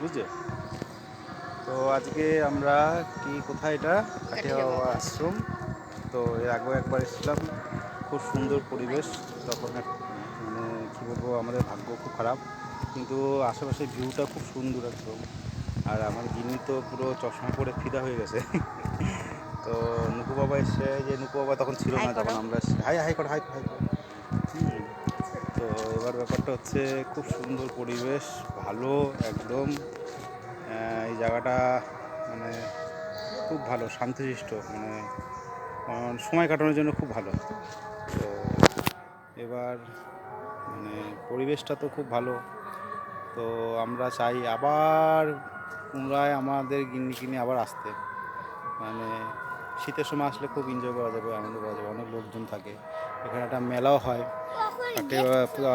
বুঝলে? তো আজকে আমরা কোথায় এটা? কাঠিয়া কাঠিয়া বাবা বাবা আশ্রম। তো এর আগেও একবার এসেছিলাম, খুব সুন্দর পরিবেশ। তখন মানে কী বলবো, আমাদের ভাগ্য খুব খারাপ, কিন্তু আশেপাশের ভিউটা খুব সুন্দর একদম। আর আমার গিন্নি তো পুরো চশমা পরে ফিদা হয়ে গেছে। তো নুকু বাবা এসে, যে নুকু বাবা তখন ছিল হাই না যখন করো। আমরা এসেছি। হাই হাই করো, হাই হাই করো। হুম। তো এবার ব্যাপারটা হচ্ছে, খুব সুন্দর পরিবেশ, ভালো একদম। এই জায়গাটা মানে খুব ভালো, শান্তশিষ্ট, মানে সময় কাটানোর জন্য খুব ভালো। তো এবার মানে পরিবেশটা তো খুব ভালো। তো আমরা চাই আবার পুনরায় আমাদের গিন্নিকে নিয়ে আবার আসতে। মানে শীতের সময় আসলে খুব এনজয় করা যাবে, আনন্দ করা যাবে, অনেক লোকজন থাকে। এখানে একটা মেলাও হয়। কাঠিয়া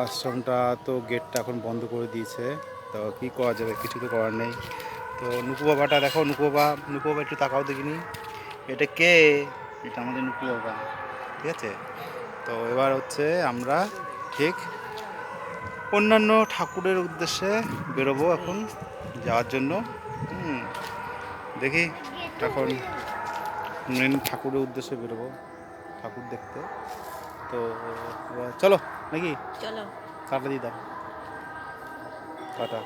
আশ্রমটা তো গেটটা এখন বন্ধ করে দিয়েছে। তো কী করা যাবে, কিছু তো করার নেই। তো নুকু বাবাটা দেখো, নুকু বাবা, নুকু বাবা একটু তাকাও দেখিনি। এটা কে? এটা আমাদের নুকু বাবা, ঠিক আছে? তো এবার হচ্ছে আমরা ঠিক অন্যান্য ঠাকুরের উদ্দেশ্যে বেরোবো এখন যাওয়ার জন্য। হুম, দেখি এখন মেন ঠাকুরের উদ্দেশ্যে বেরোবো, ঠাকুর দেখতে। তো এবার চলো নাকি, চলো। কাটা দিয়ে দাও, কাটা।